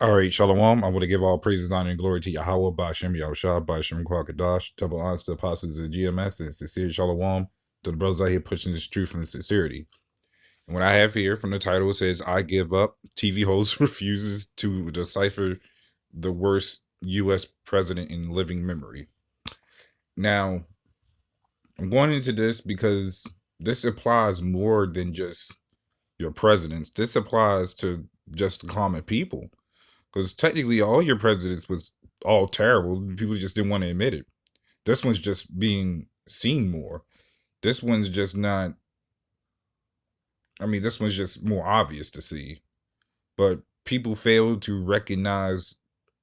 All right, Shalom. I want to give all praises, honor, and glory to Yahweh, Ba'ashem, Yahushua, Ba'ashem, Kwakadash, double honors to the apostles of GMS, and sincere Shalom to the brothers out here pushing this truth and sincerity. And what I have here from the title, it says, I give up. TV host refuses to decipher the worst U.S. president in living memory. Now, I'm going into this because this applies more than just your presidents. This applies to just common people. Because technically, all your presidents was all terrible. People just didn't want to admit it. This one's just being seen more. This one's just not. I mean, this one's just more obvious to see. But people fail to recognize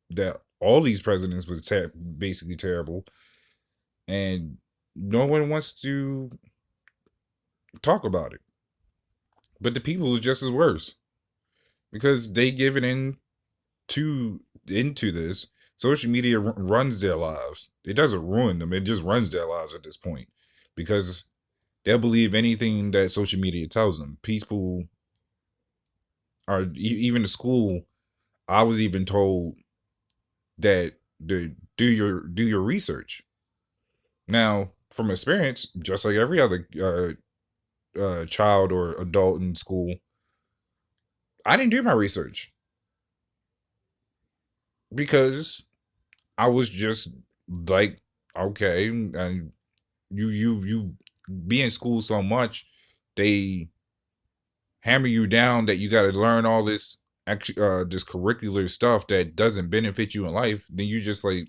that all these presidents was basically terrible, and no one wants to talk about it. But the people was just as worse because they give it into this. Social media runs their lives. It doesn't ruin them. It just runs their lives at this point because they'll believe anything that social media tells them. People are even in school. I was even told that to do your research. Now, from experience, just like every other child or adult in school, I didn't do my research because I was just like, okay, and you be in school so much, they hammer you down that you got to learn all this this curricular stuff that doesn't benefit you in life. Then you just like,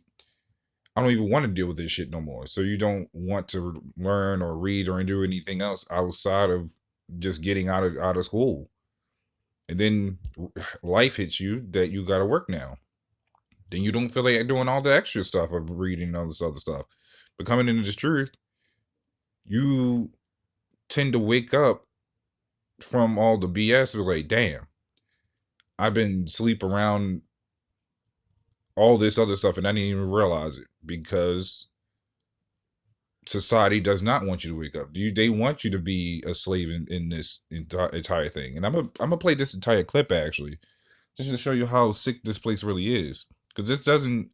I don't even want to deal with this shit no more. So you don't want to learn or read or do anything else outside of just getting out of school. And then life hits you that you got to work now. Then you don't feel like doing all the extra stuff of reading and all this other stuff. But coming into this truth, you tend to wake up from all the BS. We're like, damn, I've been sleep around all this other stuff and I didn't even realize it because society does not want you to wake up. They want you to be a slave in this entire thing. And I'm gonna play this entire clip actually, just to show you how sick this place really is. Because the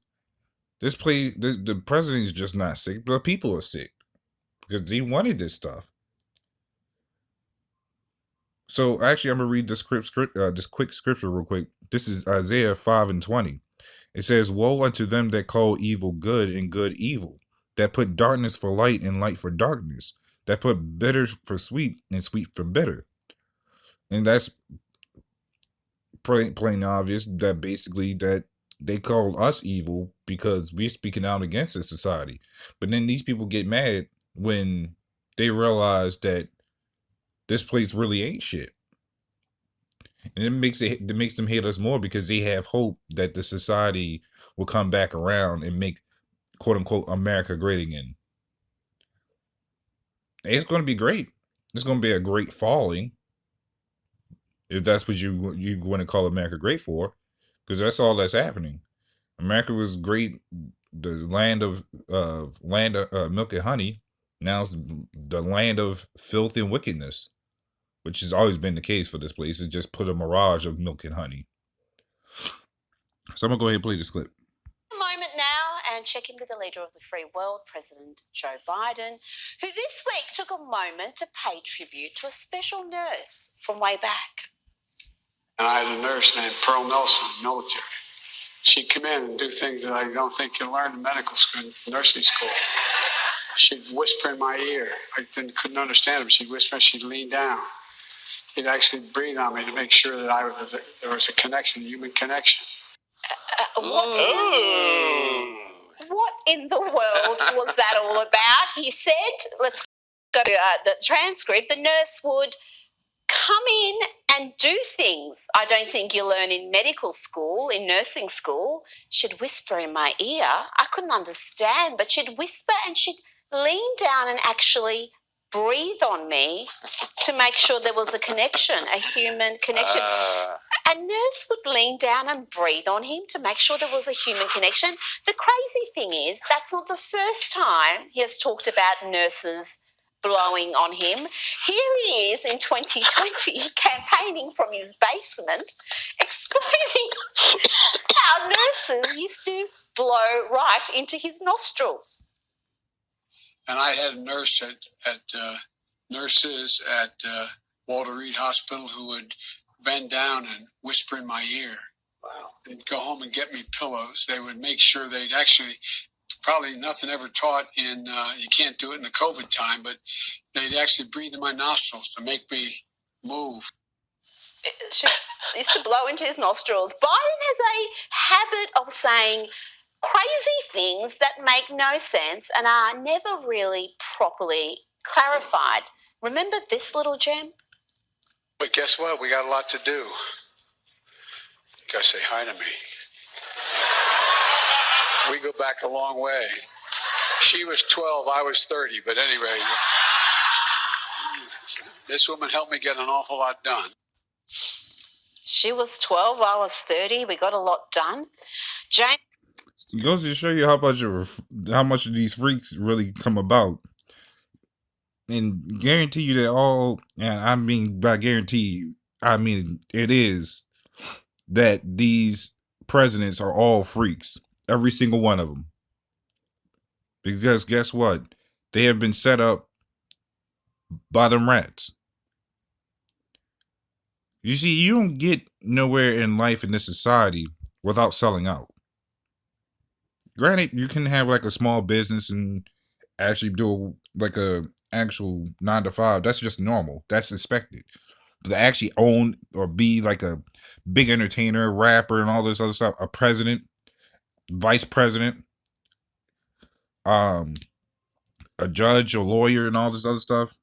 president is just not sick, but people are sick because they wanted this stuff. So actually, I'm gonna read this this quick scripture real quick. This is Isaiah 5:20. It says, "Woe unto them that call evil good and good evil, that put darkness for light and light for darkness, that put bitter for sweet and sweet for bitter." And that's plain obvious that basically that they call us evil because we're speaking out against the society. But then these people get mad when they realize that this place really ain't shit. And it makes them hate us more because they have hope that the society will come back around and make quote unquote America great again. It's going to be great. It's going to be a great falling, if that's what you want to call America great for, because that's all that's happening. America was great, the land of milk and honey. Now it's the land of filth and wickedness, which has always been the case for this place. It's just put a mirage of milk and honey. So I'm gonna go ahead and play this clip. Moment now and check in with the leader of the free world, President Joe Biden, who this week took a moment to pay tribute to a special nurse from way back. I had a nurse named Pearl Nelson in the military. She'd come in and do things that I don't think you learn in medical school, nursing school. She'd whisper in my ear. I couldn't understand her. She'd whisper, she'd lean down. She'd actually breathe on me to make sure that there was a connection, a human connection. What in the world was that all about? He said, let's go to the transcript. The nurse would come in and do things I don't think you learn in medical school, in nursing school. She'd whisper in my ear. I couldn't understand, but she'd whisper and she'd lean down and actually breathe on me to make sure there was a connection, a human connection. A nurse would lean down and breathe on him to make sure there was a human connection. The crazy thing is that's not the first time he has talked about nurses blowing on him. Here he is in 2020 campaigning from his basement, explaining used to blow right into his nostrils. And I had a nurse nurses at Walter Reed Hospital who would bend down and whisper in my ear. Wow. And go home and get me pillows. They would make sure they'd actually, probably nothing ever taught in, you can't do it in the COVID time, but they'd actually breathe in my nostrils to make me move. She used to blow into his nostrils. Biden has a habit of saying crazy things that make no sense and are never really properly clarified. Remember this little gem? But guess what? We got a lot to do. You gotta say hi to me. We go back a long way. She was 12, I was 30, but anyway, this woman helped me get an awful lot done. She was 12, I was 30. We got a lot done. James. It goes to show you how much of these freaks really come about. And guarantee you that all, and I mean by guarantee, I mean it is that these presidents are all freaks. Every single one of them. Because guess what? They have been set up by them rats. You see, you don't get nowhere in life in this society without selling out. Granted, you can have like a small business and actually do like a actual 9-to-5. That's just normal. That's expected. To actually own or be like a big entertainer, rapper, and all this other stuff, a president, vice president, a judge, a lawyer, and all this other stuff.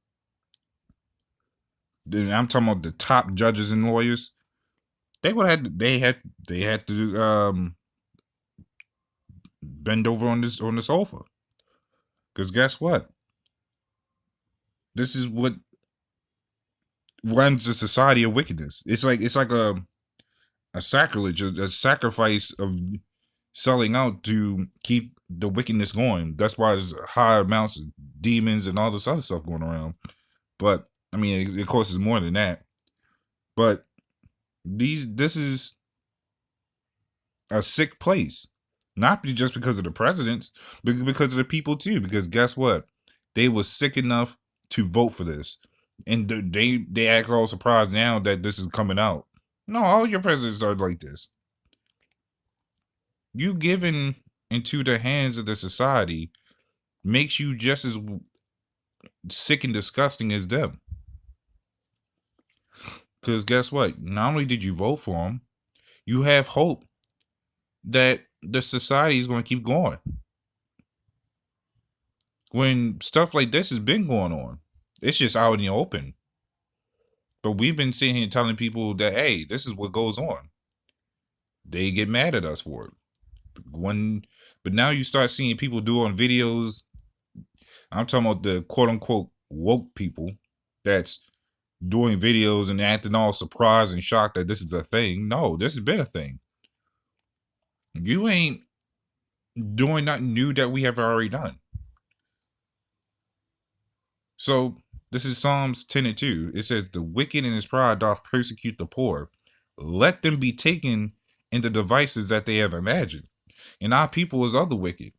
Then I'm talking about the top judges and lawyers. They would have they had to bend over on the sofa. Because guess what? This is what runs the society of wickedness. It's like a sacrilege, a sacrifice of selling out to keep the wickedness going. That's why there's high amounts of demons and all this other stuff going around. But I mean, of course, it's more than that. But this is a sick place. Not just because of the presidents, but because of the people too. Because guess what? They were sick enough to vote for this. And they act all surprised now that this is coming out. No, all your presidents are like this. You giving into the hands of the society makes you just as sick and disgusting as them. Because guess what? Not only did you vote for them, you have hope that the society is going to keep going. When stuff like this has been going on, it's just out in the open. But we've been sitting here telling people that, hey, this is what goes on. They get mad at us for it. But now you start seeing people doing videos. I'm talking about the quote unquote woke people that's doing videos and acting all surprised and shocked that this is a thing. No, this has been a thing. You ain't doing nothing new that we have already done. So this is Psalms 10:2. It says, the wicked in his pride doth persecute the poor. Let them be taken in the devices that they have imagined. And our people is other wicked.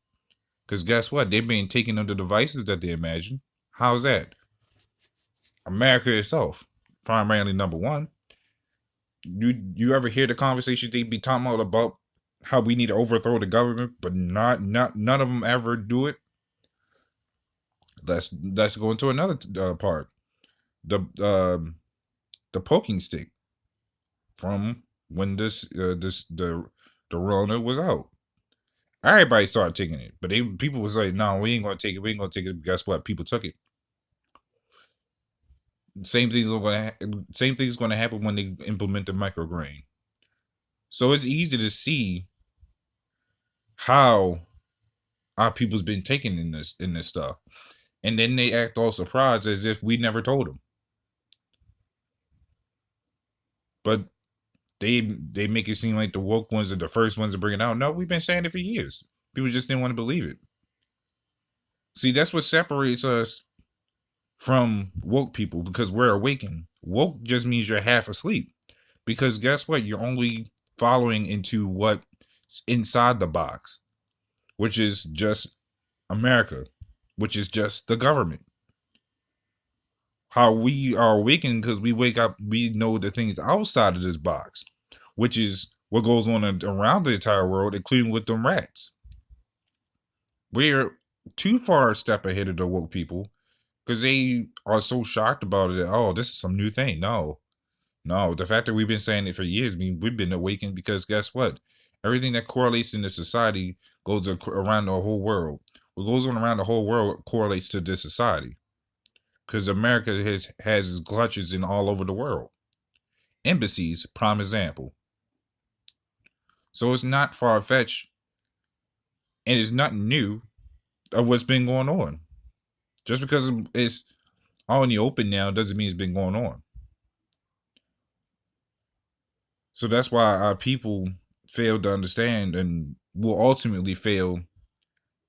Because guess what? They're being taken under devices that they imagine. How's that? America itself, primarily number one. You ever hear the conversation they be talking about how we need to overthrow the government, but none of them ever do it? Let's go into another part. The poking stick from when the Rona was out. Everybody started taking it, but people was like, "No, we ain't gonna take it. We ain't gonna take it." Guess what? People took it. Same thing's going to happen when they implement the micrograin. So it's easy to see how our people's been taking in this stuff, and then they act all surprised as if we never told them. But they make it seem like the woke ones are the first ones to bring it out. No, we've been saying it for years. People just didn't want to believe it. See, that's what separates us from woke people, because we're awakened. Woke just means you're half asleep. Because guess what? You're only following into what inside the box, which is just America, which is just the government. How we are awakened because we wake up, we know the things outside of this box, which is what goes on around the entire world, including with them rats. We're too far a step ahead of the woke people because they are so shocked about it. Oh, this is some new thing. No, the fact that we've been saying it for years, I mean, we've been awakened because guess what? Everything that correlates in the society goes around the whole world. What goes on around the whole world correlates to this society. Because America has its clutches in all over the world. Embassies, prime example. So it's not far-fetched, and it's nothing new of what's been going on. Just because it's all in the open now doesn't mean it's been going on. So that's why our people fail to understand and will ultimately fail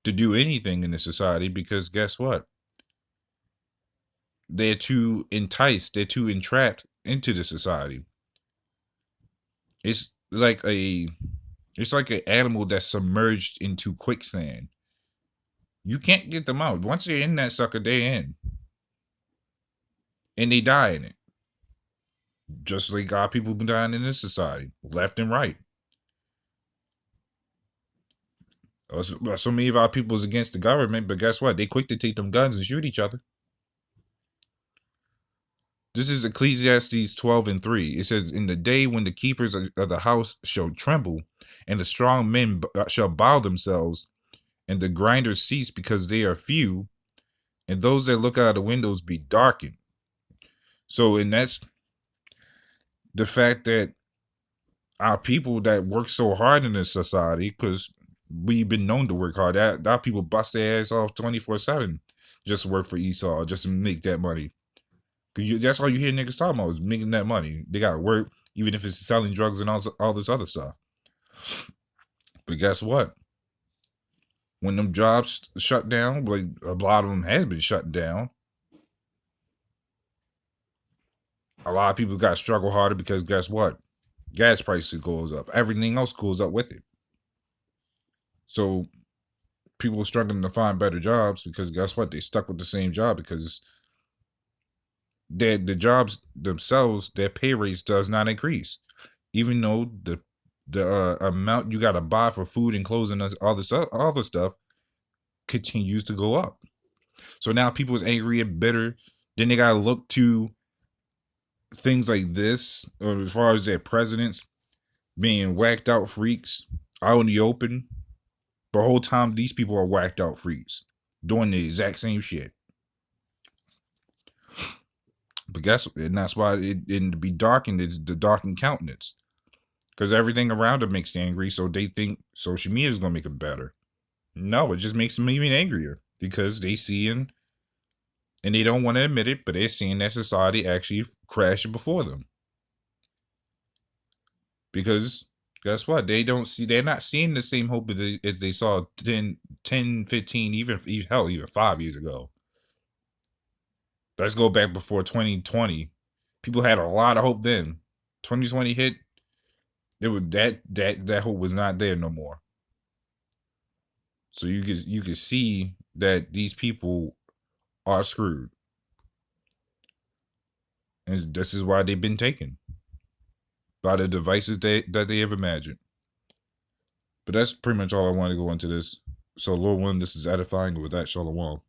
to do anything in this society because guess what? They're too enticed, they're too entrapped into the society. It's like an animal that's submerged into quicksand. You can't get them out. Once they're in that sucker, they're in. And they die in it. Just like our people been dying in this society, left and right. So many of our people is against the government, but guess what? They quick to take them guns and shoot each other. This is Ecclesiastes 12:3. It says, in the day when the keepers of the house shall tremble, and the strong men shall bow themselves, and the grinders cease because they are few, and those that look out of the windows be darkened. So, and that's the fact that our people that work so hard in this society, because we've been known to work hard, our people bust their ass off 24/7 just to work for Esau, just to make that money. Because that's all you hear niggas talking about is making that money. They got to work, even if it's selling drugs and all this other stuff. But guess what? When them jobs shut down, like a lot of them has been shut down, a lot of people got to struggle harder because guess what? Gas prices goes up. Everything else goes up with it. So people are struggling to find better jobs because guess what? They stuck with the same job because the jobs themselves, their pay rates does not increase. Even though the amount you got to buy for food and clothes and all this other stuff continues to go up. So now people is angry and bitter. Then they got to look to things like this, or as far as their presidents being whacked out freaks out in the open. The whole time these people are whacked out freaks doing the exact same shit. But and that's why to be darkened is the darkened countenance. Because everything around them makes them angry, so they think social media is going to make it better. No, it just makes them even angrier. Because they seeing, and they don't want to admit it, but they're seeing that society actually crashing before them. Because guess what? They're not seeing the same hope as they saw 10, 15, even 5 years ago. Let's go back before 2020. People had a lot of hope then. 2020 hit, it was that hope was not there no more. So you can see that these people are screwed. And this is why they've been taken by the devices that they have imagined. But that's pretty much all I want to go into this. So Lord willing, this is edifying. With that, shalom.